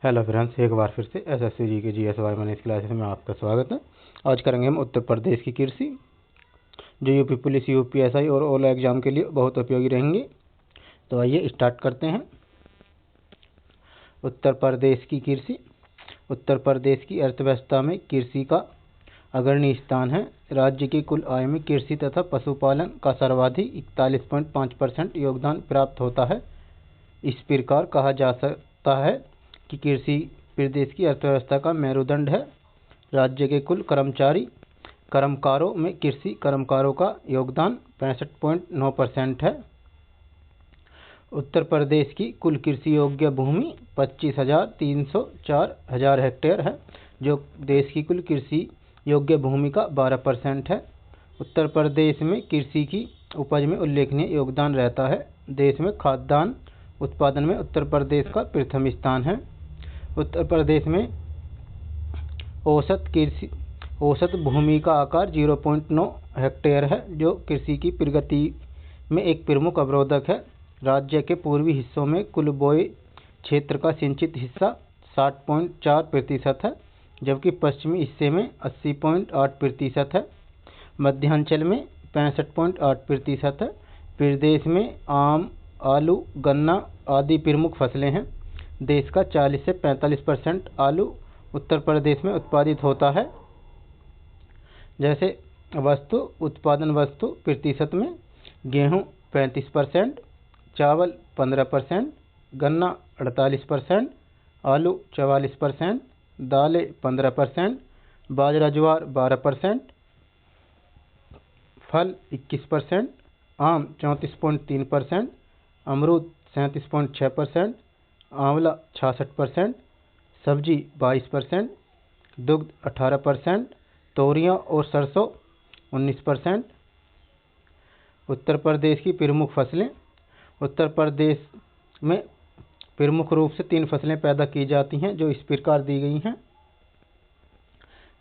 Hello friends, एक बार फिर से एसएससी जी के जीएसवाई मनी क्लासेस में आपका स्वागत है। आज करेंगे हम उत्तर प्रदेश की कृषि, जो यूपी पुलिस, यूपीएसआई और ओला एग्जाम के लिए बहुत उपयोगी रहेंगे। तो आइए स्टार्ट करते हैं। उत्तर प्रदेश की कृषि। उत्तर प्रदेश की अर्थव्यवस्था में कृषि का अग्रणी स्थान है। राज्य की कुल आय में कृषि तथा पशुपालन का सर्वाधिक 41.5% योगदान प्राप्त होता है। इस प्रकार कहा जा सकता है कि कृषि प्रदेश की अर्थव्यवस्था का मेरुदंड है। राज्य के कुल कर्मकारों में कृषि कर्मकारों का योगदान 65.9% है। उत्तर प्रदेश की कुल कृषि योग्य भूमि 25,304 हेक्टेयर है, जो देश की कुल कृषि योग्य भूमि का 12% है। उत्तर प्रदेश में कृषि की उपज में उल्लेखनीय योगदान रहता है। देश में खाद्यान्न उत्पादन में उत्तर प्रदेश का प्रथम स्थान है। उत्तर प्रदेश में औसत भूमि का आकार 0.9 हेक्टेयर है, जो कृषि की प्रगति में एक प्रमुख अवरोधक है। राज्य के पूर्वी हिस्सों में कुल बोए क्षेत्र का सिंचित हिस्सा 60.4% है, जबकि पश्चिमी हिस्से में 80.8% है। मध्यांचल में 65.8% है। प्रदेश में आम, आलू, गन्ना आदि प्रमुख फसलें हैं। देश का 40 से 45% आलू उत्तर प्रदेश में उत्पादित होता है। जैसे उत्पादन वस्तु प्रतिशत में गेहूं 35%, चावल 15%, गन्ना 48%, आलू 44%, दालें 15%, बाजरा ज्वार 12%, फल 21%, आम 34.3%, अमरूद 37.6%, आंवला 66%, सब्जी 22%, दुग्ध 18%, तोरियां और सरसों 19%। उत्तर प्रदेश की प्रमुख फसलें। उत्तर प्रदेश में प्रमुख रूप से 3 फसलें पैदा की जाती हैं, जो इस प्रकार दी गई हैं।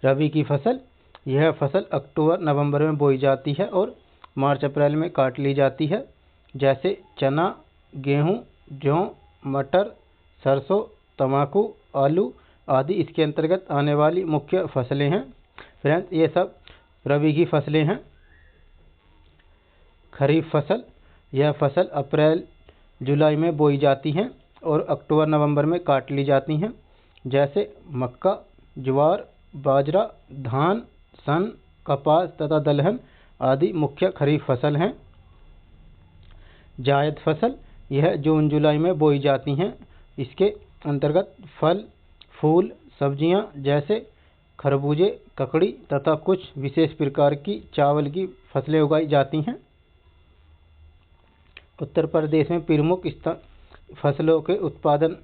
रबी की फसल। यह फसल अक्टूबर नवंबर में बोई जाती है और मार्च अप्रैल में काट ली जाती है। जैसे चना, गेहूं, जौ, मटर, सरसों, तंबाकू, आलू आदि इसके अंतर्गत आने वाली मुख्य फसलें हैं। फ्रेंड्स, ये सब रबी की फसलें हैं। खरीफ फसल। यह फसल अप्रैल जुलाई में बोई जाती हैं और अक्टूबर नवंबर में काट ली जाती हैं। जैसे मक्का, ज्वार, बाजरा, धान, सन, कपास तथा दलहन आदि मुख्य खरीफ फसल हैं। जायद फसल। यह जून जुलाई में बोई जाती हैं। इसके अंतर्गत फल, फूल, सब्जियां जैसे खरबूजे, ककड़ी तथा कुछ विशेष प्रकार की चावल की फसलें उगाई जाती हैं। उत्तर प्रदेश में प्रमुख फसलों के उत्पादन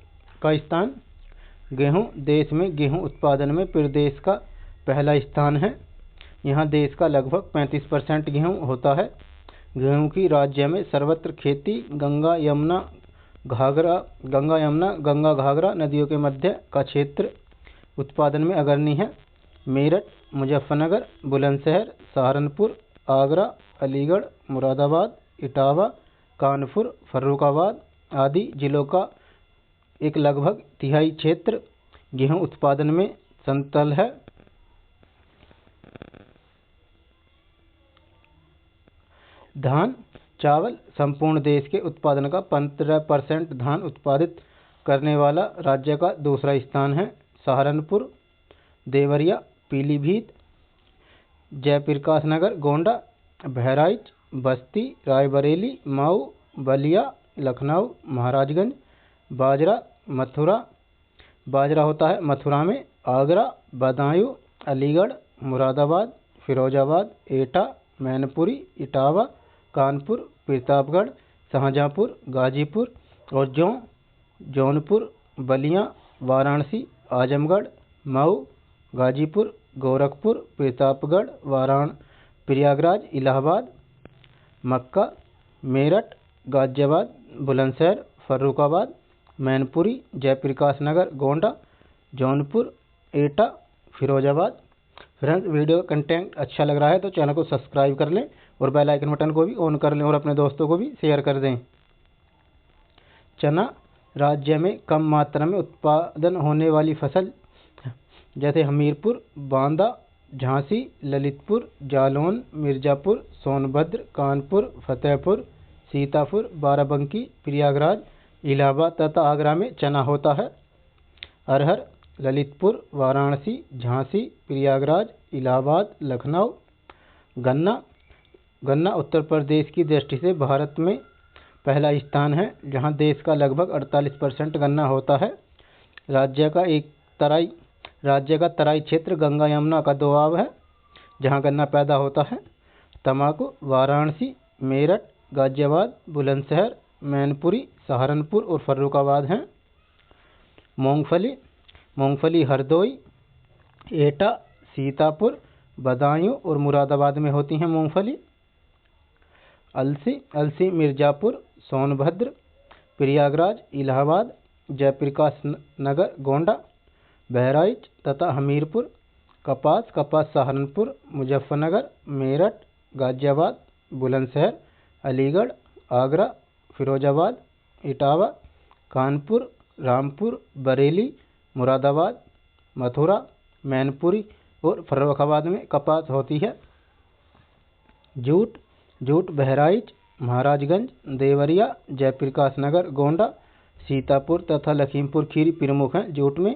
का स्थान। गेहूं। देश में गेहूं उत्पादन में प्रदेश का पहला स्थान है। यहाँ देश का लगभग 35% गेहूं होता है। गेहूं की राज्य में सर्वत्र खेती गंगा यमुना घाघरा नदियों के मध्य का क्षेत्र उत्पादन में अग्रणी है। मेरठ, मुजफ्फरनगर, बुलंदशहर, सहारनपुर, आगरा, अलीगढ़, मुरादाबाद, इटावा, कानपुर, फर्रुखाबाद आदि जिलों का एक लगभग तिहाई क्षेत्र गेहूं उत्पादन में समतल है। धान, चावल। संपूर्ण देश के उत्पादन का 15% धान उत्पादित करने वाला राज्य का दूसरा स्थान है। सहारनपुर, देवरिया, पीलीभीत, जयप्रकाश नगर, गोंडा, बहराइच, बस्ती, रायबरेली, मऊ, बलिया, लखनऊ, महाराजगंज। बाजरा होता है मथुरा में, आगरा, बदायूं, अलीगढ़, मुरादाबाद, फिरोजाबाद, एटा, मैनपुरी, इटावा, कानपुर, प्रतापगढ़, शाहजहांपुर, गाजीपुर और जौनपुर, बलिया, वाराणसी, आजमगढ़, मऊ, गाजीपुर, गोरखपुर, प्रतापगढ़, प्रयागराज, इलाहाबाद। मक्का, मेरठ, गाजियाबाद, बुलंदशहर, फर्रुखाबाद, मैनपुरी, जयप्रकाश नगर, गोंडा, जौनपुर, एटा, फिरोजाबाद। फ्रेंड्स, वीडियो का कंटेंट अच्छा लग रहा है तो चैनल को सब्सक्राइब कर लें और बेल आइकन बटन को भी ऑन कर लें और अपने दोस्तों को भी शेयर कर दें। चना। राज्य में कम मात्रा में उत्पादन होने वाली फसल जैसे हमीरपुर, बांदा, झांसी, ललितपुर, जालौन, मिर्जापुर, सोनभद्र, कानपुर, फतेहपुर, सीतापुर, बाराबंकी, प्रयागराज, इलाहाबाद तथा आगरा में चना होता है। अरहर ललितपुर, वाराणसी, झांसी, प्रयागराज, इलाहाबाद, लखनऊ। गन्ना उत्तर प्रदेश की दृष्टि से भारत में पहला स्थान है, जहां देश का लगभग 48% गन्ना होता है। राज्य का तराई क्षेत्र गंगा यमुना का दोआब है, जहां गन्ना पैदा होता है। तंबाकू वाराणसी, मेरठ, गाजियाबाद, बुलंदशहर, मैनपुरी, सहारनपुर और फर्रुखाबाद हैं। मूंगफली हरदोई, एटा, सीतापुर, बदायूं और मुरादाबाद में होती हैं मूंगफली। अलसी मिर्जापुर, सोनभद्र, प्रयागराज, इलाहाबाद, जयप्रकाश नगर, गोंडा, बहराइच तथा हमीरपुर। कपास सहारनपुर, मुजफ्फरनगर, मेरठ, गाजियाबाद, बुलंदशहर, अलीगढ़, आगरा, फिरोजाबाद, इटावा, कानपुर, रामपुर, बरेली, मुरादाबाद, मथुरा, मैनपुरी और फर्रुखाबाद में कपास होती है। जूट बहराइच, महाराजगंज, देवरिया, जयप्रकाश नगर, गोंडा, सीतापुर तथा लखीमपुर खीरी प्रमुख हैं। जूट में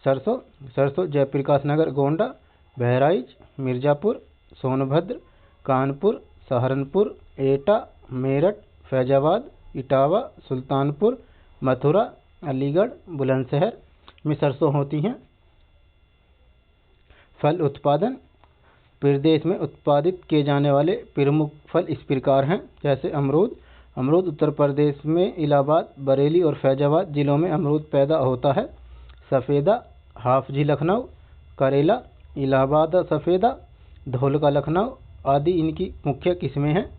सरसों जयप्रकाश नगर, गोंडा, बहराइच, मिर्जापुर, सोनभद्र, कानपुर, सहारनपुर, एटा, मेरठ, फैजाबाद, इटावा, सुल्तानपुर, मथुरा, अलीगढ़, बुलंदशहर में सरसों होती हैं। फल उत्पादन प्रदेश में उत्पादित किए जाने वाले प्रमुख फल इस प्रकार हैं, जैसे अमरूद उत्तर प्रदेश में इलाहाबाद, बरेली और फैजाबाद जिलों में अमरूद पैदा होता है। सफ़ेदा हाफजी लखनऊ, करेला इलाहाबाद सफ़ेदा, धोलका लखनऊ आदि इनकी मुख्य किस्में हैं।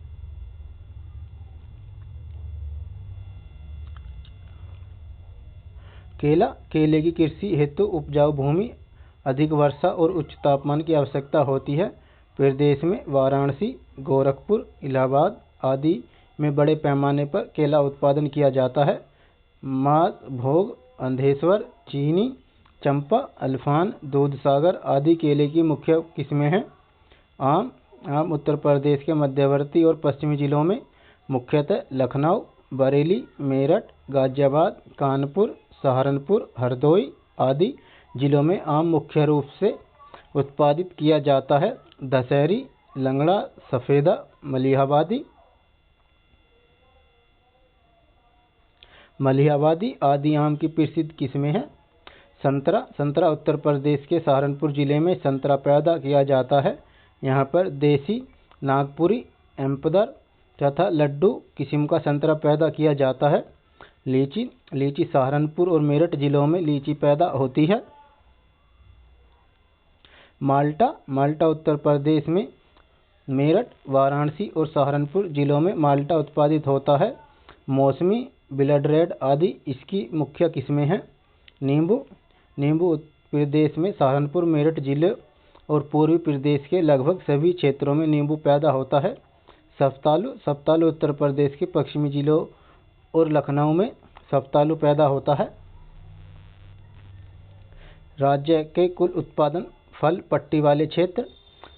केले की कृषि हेतु उपजाऊ भूमि, अधिक वर्षा और उच्च तापमान की आवश्यकता होती है। प्रदेश में वाराणसी, गोरखपुर, इलाहाबाद आदि में बड़े पैमाने पर केला उत्पादन किया जाता है। माल भोग, अंधेश्वर, चीनी, चंपा, अल्फान, दूधसागर आदि केले की मुख्य किस्में हैं। आम उत्तर प्रदेश के मध्यवर्ती और पश्चिमी जिलों में मुख्यतः लखनऊ, बरेली, मेरठ, गाजियाबाद, कानपुर, सहारनपुर, हरदोई आदि जिलों में आम मुख्य रूप से उत्पादित किया जाता है। दशहरी, लंगड़ा, सफ़ेदा, मलिहाबादी आदि आम की प्रसिद्ध किस्में हैं। संतरा उत्तर प्रदेश के सहारनपुर जिले में संतरा पैदा किया जाता है। यहाँ पर देसी, नागपुरी, एम्पदर तथा लड्डू किस्म का संतरा पैदा किया जाता है। लीची सहारनपुर और मेरठ जिलों में लीची पैदा होती है। माल्टा उत्तर प्रदेश में मेरठ, वाराणसी और सहारनपुर जिलों में माल्टा उत्पादित होता है। मौसमी, ब्लड रेड आदि इसकी मुख्य किस्में हैं। नींबू प्रदेश में सहारनपुर, मेरठ जिले और पूर्वी प्रदेश के लगभग सभी क्षेत्रों में नींबू पैदा होता है। सफ्तालू उत्तर प्रदेश के पश्चिमी जिलों और लखनऊ में सफ्तालू पैदा होता है। राज्य के कुल उत्पादन फल पट्टी वाले क्षेत्र,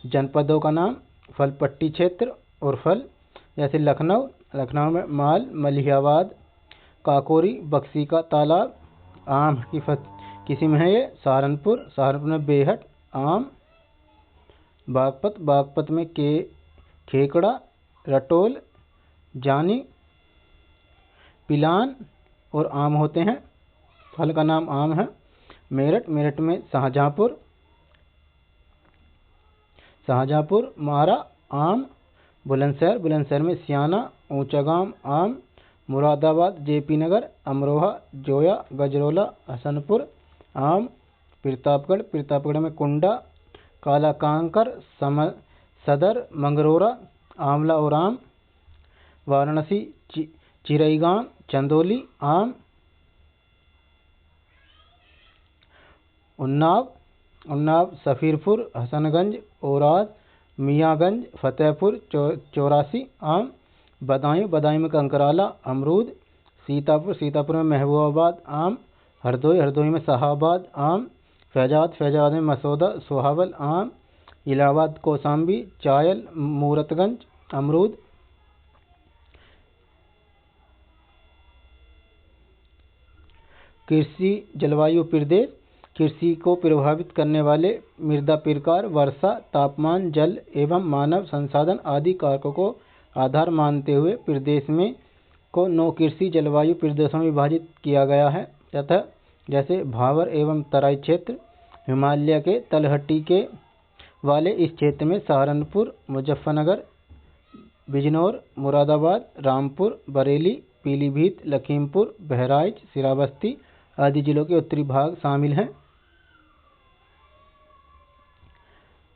जनपदों का नाम, फल पट्टी क्षेत्र और फल जैसे लखनऊ में माल, मलिहाबाद, काकोरी, बक्सी का तालाब आम की किस्म है ये। सहारनपुर में बेहट आम, बागपत में खेकड़ा, रटोल, जानी, पिलान और आम होते हैं। फल का नाम आम है। मेरठ में शाहजहाँपुर मारा आम, बुलंदशहर में सियाना, ऊंचागाम आम, मुरादाबाद, जेपी नगर, अमरोहा, जोया, गजरोला, हसनपुर आम, प्रतापगढ़ में कुंडा, काला कांकर, सदर, मंगरोरा, आंवला और आम, वाराणसी, चिरईगांव, चंदौली आम, उन्नाव, सफीरपुर, हसनगंज, औराद, मियाँगंज, फतेहपुर, चौरासी आम, बदायूं में कंकराला, अमरूद, सीतापुर में महबूबाबाद आम, हरदोई में शाहाबाद आम, फैजाबाद में मसौदा सोहावल आम, इलाहाबाद कौसाम्बी, चायल, मूरतगंज अमरूद। कृषि जलवायु प्रदेश कृषि को प्रभावित करने वाले मृदा प्रकार, वर्षा, तापमान, जल एवं मानव संसाधन आदि कारकों को आधार मानते हुए प्रदेश में को 9 कृषि जलवायु प्रदेशों में विभाजित किया गया है तथा जैसे भावर एवं तराई क्षेत्र, हिमालय के तलहटी के वाले इस क्षेत्र में सहारनपुर, मुजफ्फरनगर, बिजनौर, मुरादाबाद, रामपुर, बरेली, पीलीभीत, लखीमपुर, बहराइच, श्रावस्ती आदि जिलों के उत्तरी भाग शामिल हैं।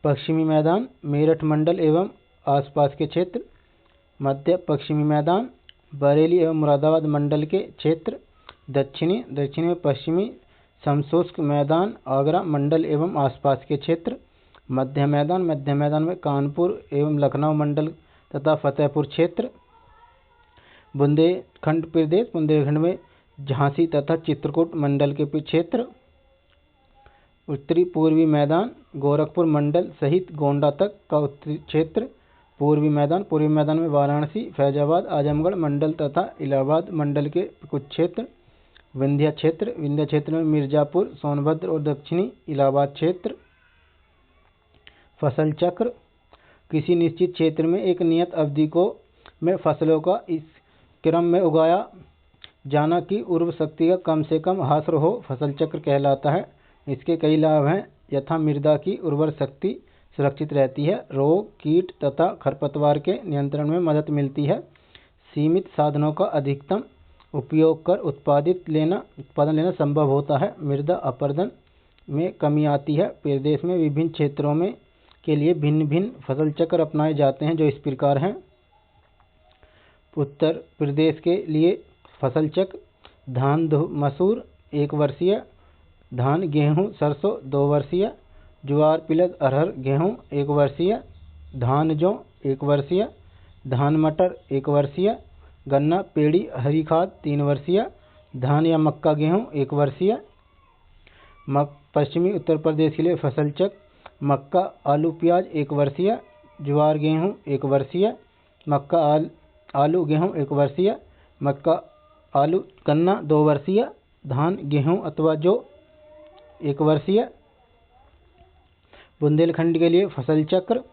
पश्चिमी मैदान मेरठ मंडल एवं आसपास के क्षेत्र, मध्य पश्चिमी मैदान बरेली एवं मुरादाबाद मंडल के क्षेत्र, दक्षिणी में पश्चिमी समशुष्क मैदान आगरा मंडल एवं आसपास के क्षेत्र, मध्य मैदान में कानपुर एवं लखनऊ मंडल तथा फतेहपुर क्षेत्र। बुंदेलखंड प्रदेश बुंदेलखंड में झांसी तथा चित्रकूट मंडल के क्षेत्र। उत्तरी पूर्वी मैदान गोरखपुर मंडल सहित गोंडा तक का उत्तरी क्षेत्र। पूर्वी मैदान में वाराणसी, फैजाबाद, आजमगढ़ मंडल तथा इलाहाबाद मंडल के कुछ क्षेत्र। विंध्य क्षेत्र में मिर्जापुर, सोनभद्र और दक्षिणी इलाहाबाद क्षेत्र। फसल चक्र किसी निश्चित क्षेत्र में एक नियत अवधि में फसलों का इस क्रम में उगाया जाना कि उर्वर शक्ति का कम से कम हासर हो फसल चक्र कहलाता है। इसके कई लाभ हैं यथा मृदा की उर्वर शक्ति सुरक्षित रहती है, रोग, कीट तथा खरपतवार के नियंत्रण में मदद मिलती है, सीमित साधनों का अधिकतम उपयोग कर उत्पादन लेना संभव होता है, मृदा अपरदन में कमी आती है। प्रदेश में विभिन्न क्षेत्रों में के लिए भिन्न भिन्न फसल चक्र अपनाए जाते हैं जो इस प्रकार हैं। उत्तर प्रदेश के लिए फसल चक्र धान मसूर 1 वर्षीय, धान गेहूं सरसों 2 वर्षीय, ज्वार पिलज अरहर गेहूं 1 वर्षीय, धान जौ 1 वर्षीय, धान मटर 1 वर्षीय, गन्ना पेड़ी हरी खाद 3 वर्षीय, धान या मक्का गेहूं 1 वर्षीय। पश्चिमी उत्तर प्रदेश के लिए फसल चक्र मक्का आलू प्याज 1 वर्षीय, ज्वार गेहूं 1 वर्षीय, मक्का आलू गेहूं 1 वर्षीय, मक्का आलू गन्ना 2 वर्षीय, धान गेहूं अथवा जौ 1 वर्षीय। बुंदेलखंड के लिए फसल चक्र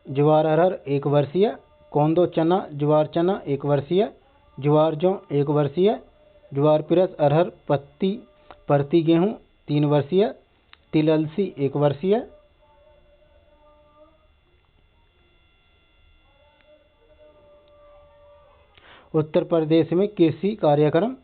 ज्वार अरहर 1 वर्षीय, कोंदो चना ज्वार चना 1 वर्षीय, ज्वार जौ 1 वर्षीय, ज्वार पिरस अरहर परती गेहूं 3 वर्षीय, तिल अलसी 1 वर्षीय। उत्तर प्रदेश में कृषि कार्यक्रम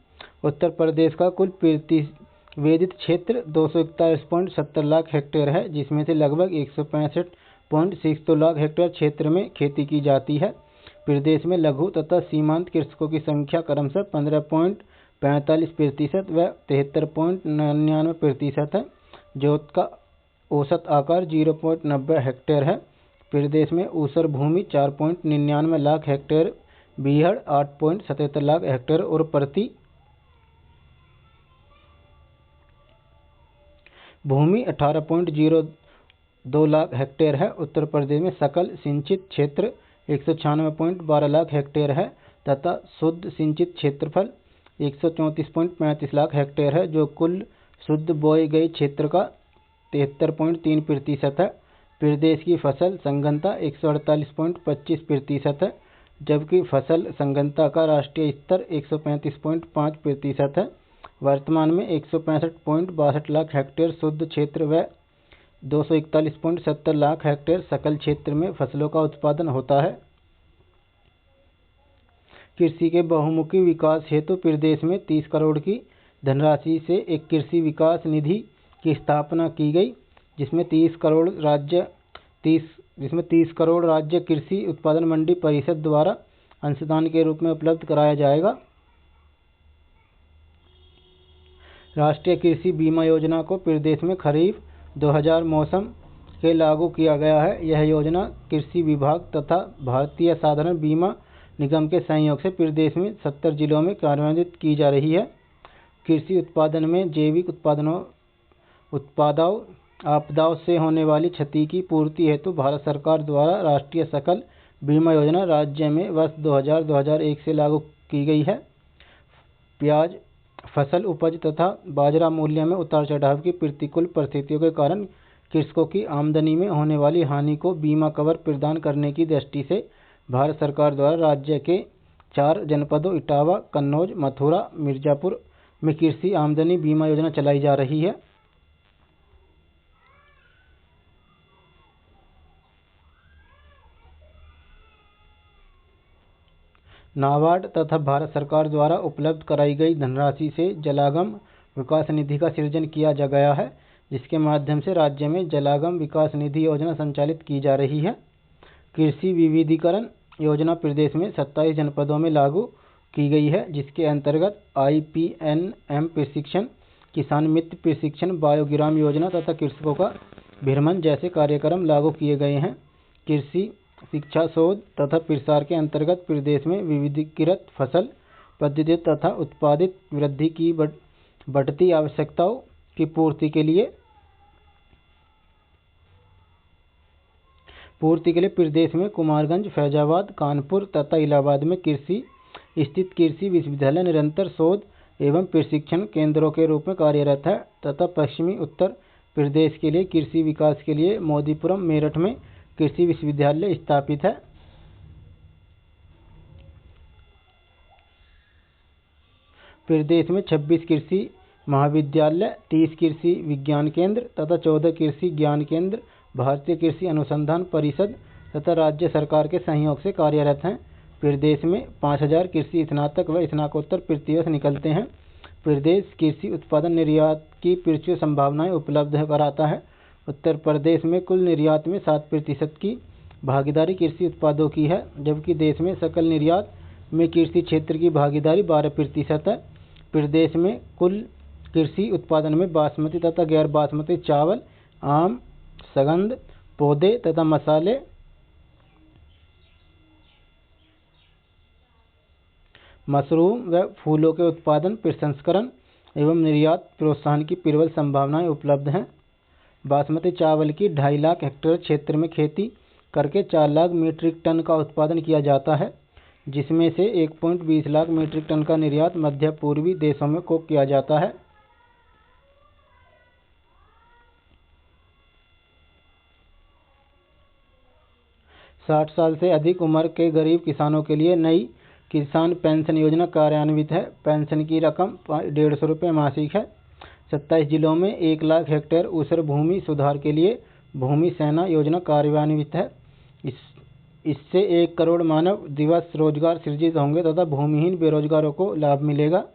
उत्तर प्रदेश का कुल प्रतिवेदित क्षेत्र 241.70 लाख हेक्टेयर है, जिसमें से लगभग 165.62 लाख हेक्टेयर क्षेत्र में खेती की जाती है। प्रदेश में लघु तथा सीमांत कृषकों की संख्या क्रमशः 15.45% व 73.99% है। जोत का औसत आकार 0.90 हेक्टेयर है। प्रदेश में ऊसर भूमि 4.99 लाख हेक्टेयर, बीहड़ 8.77 लाख हेक्टेयर और प्रति भूमि 18.02 लाख हेक्टेयर है। उत्तर प्रदेश में सकल सिंचित क्षेत्र 196.12 लाख हेक्टेयर है तथा शुद्ध सिंचित क्षेत्रफल 134.35 लाख हेक्टेयर है, जो कुल शुद्ध बोए गए क्षेत्र का 73.3% है। प्रदेश की फसल संघनता 148.25% है, जबकि फसल संघनता का राष्ट्रीय स्तर 135.5% है। वर्तमान में 165.62 लाख हेक्टेयर शुद्ध क्षेत्र व 241.70 लाख हेक्टेयर सकल क्षेत्र में फसलों का उत्पादन होता है। कृषि के बहुमुखी विकास हेतु प्रदेश में 30 करोड़ की धनराशि से एक कृषि विकास निधि की स्थापना की गई, जिसमें 30 करोड़ राज्य कृषि उत्पादन मंडी परिषद द्वारा अंशदान के रूप में उपलब्ध कराया जाएगा। राष्ट्रीय कृषि बीमा योजना को प्रदेश में खरीफ 2000 मौसम के लागू किया गया है। यह योजना कृषि विभाग तथा भारतीय साधारण बीमा निगम के सहयोग से प्रदेश में 70 जिलों में कार्यान्वित की जा रही है। कृषि उत्पादन में जैविक उत्पादों आपदाओं से होने वाली क्षति की पूर्ति हेतु भारत सरकार द्वारा राष्ट्रीय फसल बीमा योजना राज्य में वर्ष 2000-2001 से लागू की गई है। प्याज फसल उपज तथा बाजरा मूल्य में उतार चढ़ाव की प्रतिकूल परिस्थितियों के कारण कृषकों की आमदनी में होने वाली हानि को बीमा कवर प्रदान करने की दृष्टि से भारत सरकार द्वारा राज्य के 4 जनपदों इटावा, कन्नौज, मथुरा, मिर्जापुर में कृषि आमदनी बीमा योजना चलाई जा रही है। नाबार्ड तथा भारत सरकार द्वारा उपलब्ध कराई गई धनराशि से जलागम विकास निधि का सृजन किया जा गया है, जिसके माध्यम से राज्य में जलागम विकास निधि योजना संचालित की जा रही है। कृषि विविधीकरण योजना प्रदेश में 27 जनपदों में लागू की गई है, जिसके अंतर्गत IPNM प्रशिक्षण, किसान मित्र प्रशिक्षण, बायोग्राम योजना तथा कृषकों का भ्रमण जैसे कार्यक्रम लागू किए गए हैं। कृषि शिक्षा शोध तथा प्रसार के अंतर्गत प्रदेश में विविधीकृत फसल पद्धतियों तथा उत्पादित वृद्धि की बढ़ती आवश्यकताओं की पूर्ति के लिए प्रदेश में कुमारगंज, फैजाबाद, कानपुर तथा इलाहाबाद में कृषि स्थित कृषि विश्वविद्यालय निरंतर शोध एवं प्रशिक्षण केंद्रों के रूप में कार्यरत है तथा पश्चिमी उत्तर प्रदेश के लिए कृषि विकास के लिए मोदीपुरम, मेरठ में कृषि विश्वविद्यालय स्थापित है। प्रदेश में 26 कृषि महाविद्यालय, 30 कृषि विज्ञान केंद्र तथा 14 कृषि ज्ञान केंद्र भारतीय कृषि अनुसंधान परिषद तथा राज्य सरकार के सहयोग से कार्यरत हैं। प्रदेश में 5000 कृषि स्नातक व स्नातकोत्तर प्रतिवर्ष निकलते हैं। प्रदेश कृषि उत्पादन निर्यात की प्रचुर संभावनाएं उपलब्ध कराता है। उत्तर प्रदेश में कुल निर्यात में 7% की भागीदारी कृषि उत्पादों की है, जबकि देश में सकल निर्यात में कृषि क्षेत्र की भागीदारी 12% है। प्रदेश में कुल कृषि उत्पादन में बासमती तथा गैर बासमती चावल, आम, सगंध पौधे तथा मसाले, मशरूम व फूलों के उत्पादन, प्रसंस्करण एवं निर्यात प्रोत्साहन की प्रबल संभावनाएं उपलब्ध हैं। बासमती चावल की 2.5 लाख हेक्टेयर क्षेत्र में खेती करके 4 लाख मीट्रिक टन का उत्पादन किया जाता है, जिसमें से 1.20 लाख मीट्रिक टन का निर्यात मध्य पूर्वी देशों में को किया जाता है। साठ साल से अधिक उम्र के गरीब किसानों के लिए नई किसान पेंशन योजना कार्यान्वित है। पेंशन की रकम 150 रुपये मासिक है। 27 जिलों में 1 लाख हेक्टेयर ऊसर भूमि सुधार के लिए भूमि सेना योजना कार्यान्वित है। इससे 1 करोड़ मानव दिवस रोजगार सृजित होंगे तथा भूमिहीन बेरोजगारों को लाभ मिलेगा।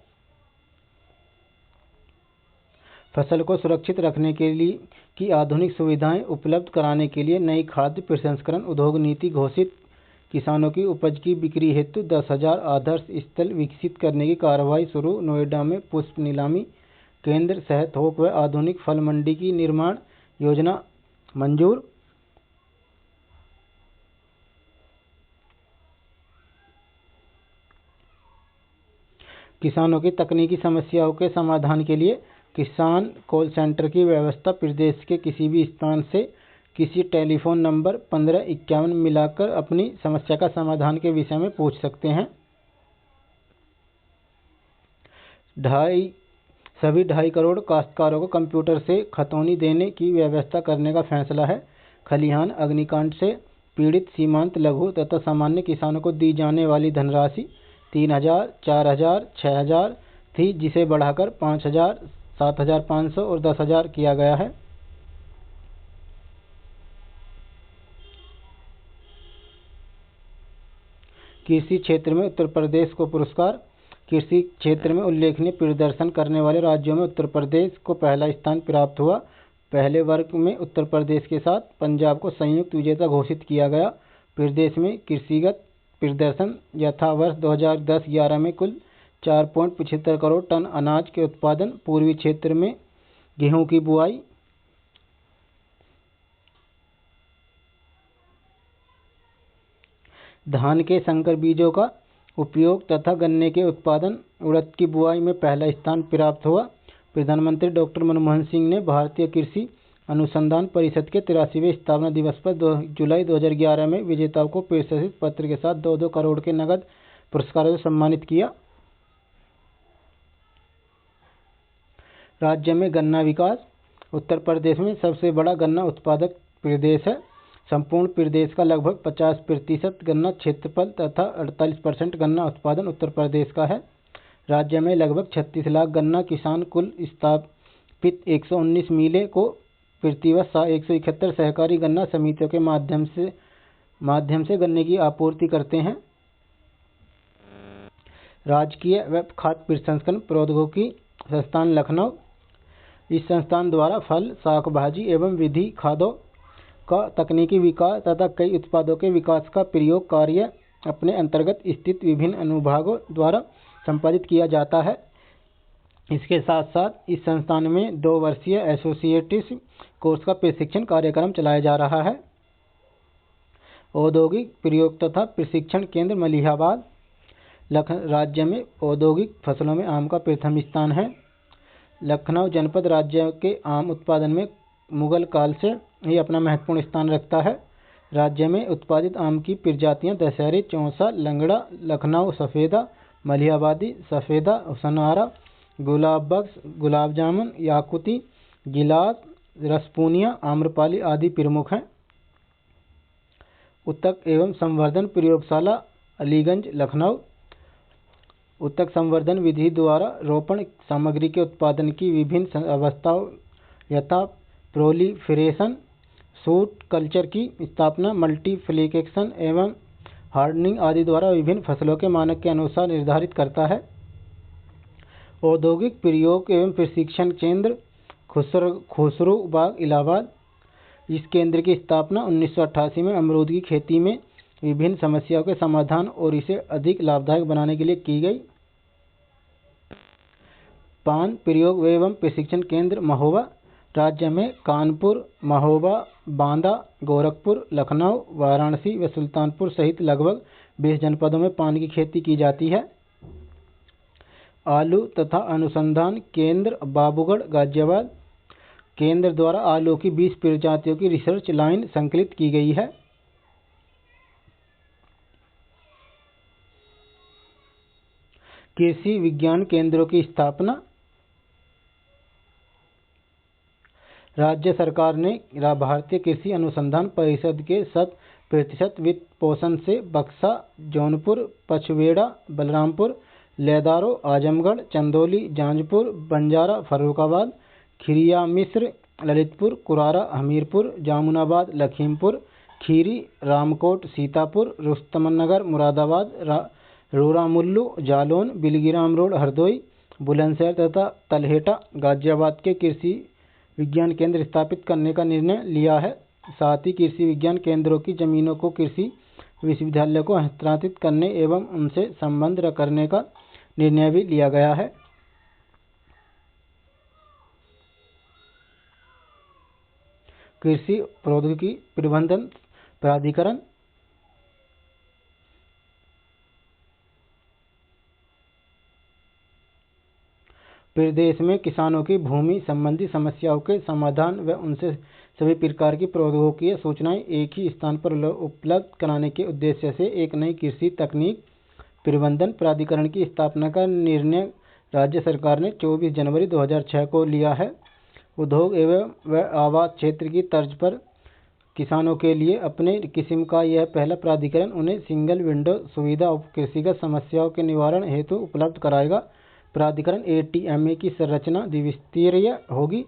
फसल को सुरक्षित रखने के लिए की आधुनिक सुविधाएं उपलब्ध कराने के लिए नई खाद्य प्रसंस्करण उद्योग नीति घोषित। किसानों की उपज की बिक्री हेतु 10,000 आदर्श स्थल विकसित करने की कार्रवाई शुरू। नोएडा में पुष्प नीलामी केंद्र सह थोक व आधुनिक फल मंडी की निर्माण योजना मंजूर। किसानों की तकनीकी समस्याओं के समाधान के लिए किसान कॉल सेंटर की व्यवस्था। प्रदेश के किसी भी स्थान से किसी टेलीफोन नंबर 1551 मिलाकर अपनी समस्या का समाधान के विषय में पूछ सकते हैं। सभी 2.5 करोड़ काश्तकारों को कंप्यूटर से खतौनी देने की व्यवस्था करने का फैसला है। खलिहान अग्निकांड से पीड़ित सीमांत लघु तथा सामान्य किसानों को दी जाने वाली धनराशि 3,000, 4,000, 6,000 थी, जिसे बढ़ाकर 5,000, 7,500 और 10,000 किया गया है। कृषि क्षेत्र में उत्तर प्रदेश को पुरस्कार। कृषि क्षेत्र में उल्लेखनीय प्रदर्शन करने वाले राज्यों में उत्तर प्रदेश को पहला स्थान प्राप्त हुआ। पहले वर्ग में उत्तर प्रदेश के साथ पंजाब को संयुक्त विजेता घोषित किया गया। प्रदेश में कृषिगत प्रदर्शन यथा वर्ष 2010-11 में कुल 4.75 करोड़ टन अनाज के उत्पादन। पूर्वी क्षेत्र में गेहूं की बुआई, धान के संकर बीजों का उपयोग तथा गन्ने के उत्पादन उड़द की बुआई में पहला स्थान प्राप्त हुआ। प्रधानमंत्री डॉक्टर मनमोहन सिंह ने भारतीय कृषि अनुसंधान परिषद के 83वें स्थापना दिवस पर जुलाई 2011 में विजेताओं को प्रशस्ति पत्र के साथ 2-2 करोड़ के नगद पुरस्कारों से सम्मानित किया। राज्य में गन्ना विकास। उत्तर प्रदेश में सबसे बड़ा गन्ना उत्पादक प्रदेश है। संपूर्ण प्रदेश का लगभग 50% गन्ना क्षेत्रफल तथा 48% गन्ना उत्पादन उत्तर प्रदेश का है। राज्य में लगभग 36 लाख गन्ना किसान कुल स्थापित 119 मिलें को प्रतिवर्ष 171 सहकारी गन्ना समितियों के माध्यम से गन्ने की आपूर्ति करते हैं। राजकीय व खाद्य प्रसंस्करण प्रौद्योगिकी संस्थान लखनऊ। इस संस्थान द्वारा फल, शाक भाजी एवं विधि खादों का तकनीकी विकास तथा कई उत्पादों के विकास का प्रयोग कार्य अपने अंतर्गत स्थित विभिन्न अनुभागों द्वारा संपादित किया जाता है। इसके साथ साथ इस संस्थान में 2 वर्षीय एसोसिएट्स कोर्स का प्रशिक्षण कार्यक्रम चलाया जा रहा है। औद्योगिक प्रयोग तथा प्रशिक्षण केंद्र मलिहाबाद। राज्य में औद्योगिक फसलों में आम का प्रथम स्थान है। लखनऊ जनपद राज्य के आम उत्पादन में मुगल काल से ही अपना महत्वपूर्ण स्थान रखता है। राज्य में उत्पादित आम की प्रजातियां दशहरी, चौसा, लंगड़ा, लखनऊ सफ़ेदा, मलिहाबादी सफ़ेदा, सनारा, गुलाबबख्श, गुलाब जामुन, याकुती, गिलास, रसपूनिया, आम्रपाली आदि प्रमुख हैं। उत्तक एवं संवर्धन प्रयोगशाला अलीगंज लखनऊ। उत्तक संवर्धन विधि द्वारा रोपण सामग्री के उत्पादन की विभिन्न अवस्थाओं यथा प्रोलिफरेशन, शूट कल्चर की स्थापना, मल्टीप्लिकेशन एवं हार्डनिंग आदि द्वारा विभिन्न फसलों के मानक के अनुसार निर्धारित करता है। औद्योगिक प्रयोग एवं प्रशिक्षण केंद्र खुसरूबाग इलाहाबाद। इस केंद्र की स्थापना 1988 में अमरूद की खेती में विभिन्न समस्याओं के समाधान और इसे अधिक लाभदायक बनाने के लिए की गई। पान प्रयोग एवं प्रशिक्षण केंद्र महोबा। राज्य में कानपुर, महोबा, बांदा, गोरखपुर, लखनऊ, वाराणसी व सुल्तानपुर सहित लगभग 20 जनपदों में पान की खेती की जाती है। आलू तथा अनुसंधान केंद्र बाबूगढ़ गाजियाबाद। केंद्र द्वारा आलू की 20 प्रजातियों की रिसर्च लाइन संकलित की गई है। कृषि विज्ञान केंद्रों की स्थापना। राज्य सरकार ने भारतीय कृषि अनुसंधान परिषद के 100% वित्त पोषण से बक्सा, जौनपुर, पचवेड़ा, बलरामपुर, लेदारो, आजमगढ़, चंदौली, जांजपुर, बंजारा, फर्रुखाबाद, खिरिया मिश्र, ललितपुर, कुरारा, हमीरपुर, जामुनाबाद, लखीमपुर खीरी, रामकोट, सीतापुर, रुस्तमनगर, मुरादाबाद, रोरामुल्लू, जालौन, बिलगीराम रोड, हरदोई, बुलंदशहर तथा तलहेटा गाजियाबाद के कृषि विज्ञान केंद्र स्थापित करने का निर्णय लिया है। साथ ही कृषि विज्ञान केंद्रों की जमीनों को कृषि विश्वविद्यालय को हस्तांतरित करने एवं उनसे संबंध करने का निर्णय भी लिया गया है। कृषि प्रौद्योगिकी प्रबंधन प्राधिकरण। प्रदेश में किसानों की भूमि संबंधी समस्याओं के समाधान व उनसे सभी प्रकार की प्रौद्योगिकीय सूचनाएं एक ही स्थान पर उपलब्ध कराने के उद्देश्य से एक नई कृषि तकनीक प्रबंधन प्राधिकरण की स्थापना का निर्णय राज्य सरकार ने 24 जनवरी 2006 को लिया है। उद्योग एवं आवास क्षेत्र की तर्ज पर किसानों के लिए अपने किस्म का यह पहला प्राधिकरण उन्हें सिंगल विंडो सुविधा और कृषिगत समस्याओं के निवारण हेतु उपलब्ध कराएगा। प्राधिकरण ATMA की संरचना द्विस्तरीय होगी।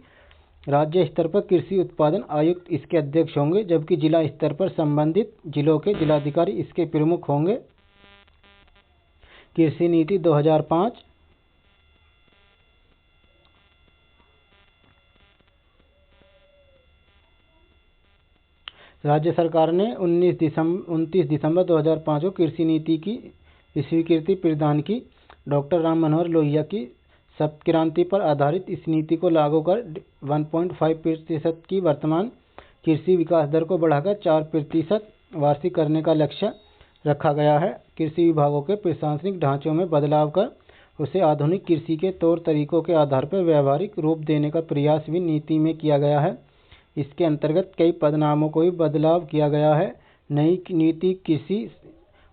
राज्य स्तर पर कृषि उत्पादन आयुक्त इसके अध्यक्ष होंगे, जबकि जिला स्तर पर संबंधित जिलों के जिलाधिकारी इसके प्रमुख होंगे। कृषि नीति 2005। राज्य सरकार ने 29 दिसंबर 2005 को कृषि नीति की स्वीकृति प्रदान की। डॉक्टर राम मनोहर लोहिया की सप्त क्रांति पर आधारित इस नीति को लागू कर 1.5% की वर्तमान कृषि विकास दर को बढ़ाकर 4% वार्षिक करने का लक्ष्य रखा गया है। कृषि विभागों के प्रशासनिक ढांचों में बदलाव कर उसे आधुनिक कृषि के तौर तरीकों के आधार पर व्यावहारिक रूप देने का प्रयास भी नीति में किया गया है। इसके अंतर्गत कई पदनामों को भी बदलाव किया गया है। नई नीति कृषि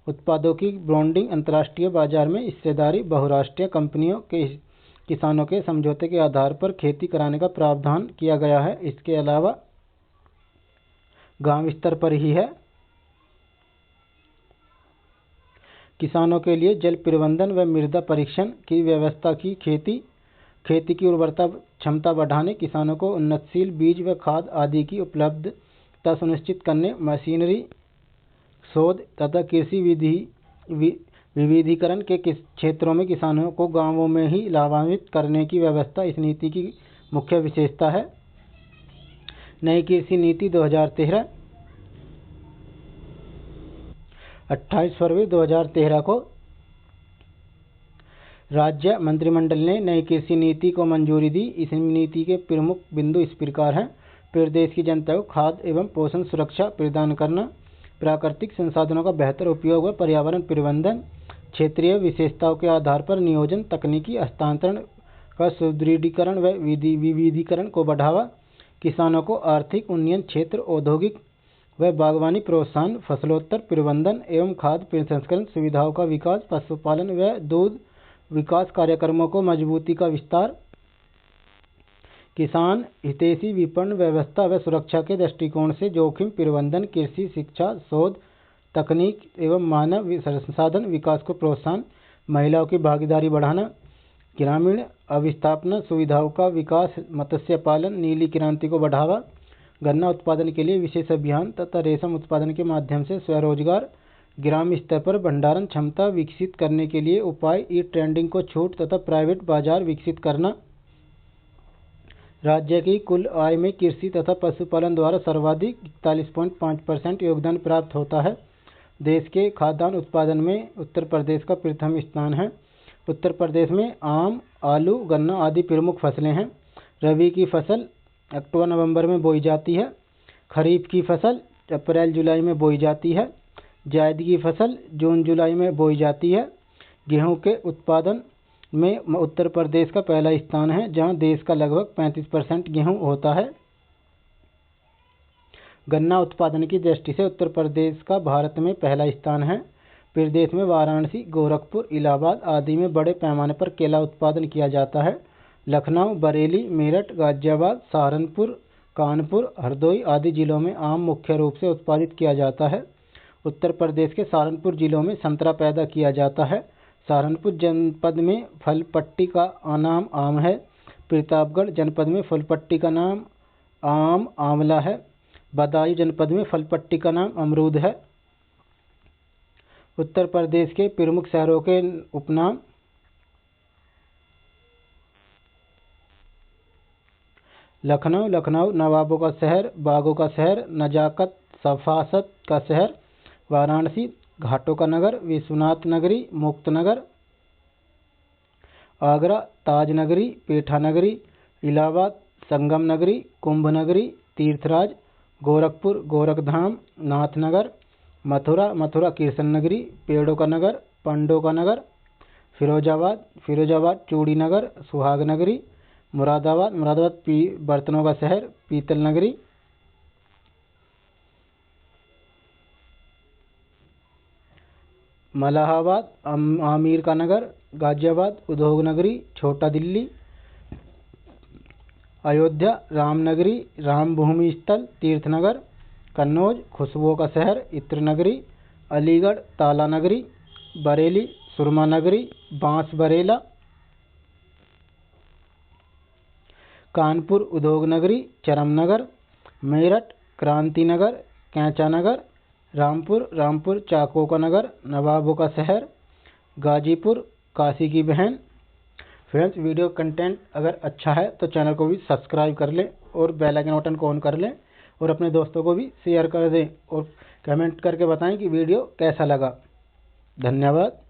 उत्पादों की ब्रांडिंग, अंतर्राष्ट्रीय बाजार में हिस्सेदारी, बहुराष्ट्रीय कंपनियों के किसानों के समझौते के आधार पर खेती कराने का प्रावधान किया गया है। इसके अलावा गांव स्तर पर ही है। किसानों के लिए जल प्रबंधन व मृदा परीक्षण की व्यवस्था की खेती की उर्वरता क्षमता बढ़ाने, किसानों को उन्नतशील बीज व खाद आदि की उपलब्धता सुनिश्चित करने, मशीनरी शोध तथा कृषि विविधीकरण के क्षेत्रों में किसानों को गांवों में ही लाभान्वित करने की व्यवस्था इस नीति की मुख्य विशेषता है। नई कृषि नीति 2013 28 फरवरी 2013 को राज्य मंत्रिमंडल ने नई कृषि नीति को मंजूरी दी। इस नीति के प्रमुख बिंदु इस प्रकार हैं। प्रदेश की जनता को खाद्य एवं पोषण सुरक्षा प्रदान करना, प्राकृतिक संसाधनों का बेहतर उपयोग व पर्यावरण प्रबंधन, क्षेत्रीय विशेषताओं के आधार पर नियोजन, तकनीकी हस्तांतरण का सुदृढ़ीकरण व विविधीकरण को बढ़ावा, किसानों को आर्थिक उन्नयन, क्षेत्र औद्योगिक व बागवानी प्रोत्साहन, फसलोत्तर प्रबंधन एवं खाद्य प्रसंस्करण सुविधाओं का विकास, पशुपालन व दूध विकास कार्यक्रमों को मजबूती का विस्तार, किसान हितैषी विपणन व्यवस्था व सुरक्षा के दृष्टिकोण से जोखिम प्रबंधन, कृषि शिक्षा, शोध, तकनीक एवं मानव संसाधन विकास को प्रोत्साहन, महिलाओं की भागीदारी बढ़ाना, ग्रामीण अवस्थापना सुविधाओं का विकास, मत्स्य पालन, नीली क्रांति को बढ़ावा, गन्ना उत्पादन के लिए विशेष अभियान तथा रेशम उत्पादन के माध्यम से स्वरोजगार, ग्राम स्तर पर भंडारण क्षमता विकसित करने के लिए उपाय, ई ट्रेडिंग को छूट तथा प्राइवेट बाजार विकसित करना। राज्य की कुल आय में कृषि तथा पशुपालन द्वारा सर्वाधिक 41.5% योगदान प्राप्त होता है। देश के खाद्यान्न उत्पादन में उत्तर प्रदेश का प्रथम स्थान है। उत्तर प्रदेश में आम, आलू, गन्ना आदि प्रमुख फसलें हैं। रबी की फसल अक्टूबर नवंबर में बोई जाती है। खरीफ की फसल अप्रैल जुलाई में बोई जाती है। जायद की फसल जून जुलाई में बोई जाती है। गेहूं के उत्पादन में उत्तर प्रदेश का पहला स्थान है, जहां देश का लगभग 35% गेहूं होता है। गन्ना उत्पादन की दृष्टि से उत्तर प्रदेश का भारत में पहला स्थान है। प्रदेश में वाराणसी, गोरखपुर, इलाहाबाद आदि में बड़े पैमाने पर केला उत्पादन किया जाता है। लखनऊ, बरेली, मेरठ, गाजियाबाद, सहारनपुर, कानपुर, हरदोई आदि जिलों में आम मुख्य रूप से उत्पादित किया जाता है। उत्तर प्रदेश के सहारनपुर जिलों में संतरा पैदा किया जाता है। सहारनपुर जनपद में फलपट्टी का नाम आम है। प्रतापगढ़ जनपद में फलपट्टी का नाम आंवला है। बदायूं जनपद में फलपट्टी का नाम अमरूद है। उत्तर प्रदेश के प्रमुख शहरों के उपनाम: लखनऊ, लखनऊ नवाबों का शहर, बागों का शहर, नजाकत सफासत का शहर। वाराणसी, घाटों का नगर, विश्वनाथ नगरी, मुक्त नगर। आगरा, ताज नगरी, पेठा नगरी। इलाहाबाद, संगम नगरी, कुंभ नगरी, तीर्थराज। गोरखपुर, गोरखधाम, नाथनगर। मथुरा, मथुरा कृष्ण नगरी, पेड़ों का नगर, पंडों का नगर। फिरोजाबाद, फिरोजाबाद चूड़ी नगर, सुहाग नगरी। मुरादाबाद, मुरादाबाद बर्तनों का शहर, पीतल नगरी। मलाहाबाद, आमीर का नगर। गाजियाबाद, उद्योग नगरी, छोटा दिल्ली। अयोध्या, रामनगरी, राम भूमि स्थल, तीर्थनगर। कन्नौज, खुशबुओं का शहर, इत्र नगरी। अलीगढ़, ताला नगरी। बरेली, सुरमा नगरी, बांस बरेला। कानपुर, उद्योग नगरी, चरम नगर। मेरठ, क्रांति नगर, कैंचा नगर। रामपुर, रामपुर चाकों का नगर, नवाबों का शहर। गाजीपुर, काशी की बहन। फ्रेंड्स, वीडियो कंटेंट अगर अच्छा है तो चैनल को भी सब्सक्राइब कर लें और बेल आइकन बटन को ऑन कर लें और अपने दोस्तों को भी शेयर कर दें और कमेंट करके बताएं कि वीडियो कैसा लगा। धन्यवाद।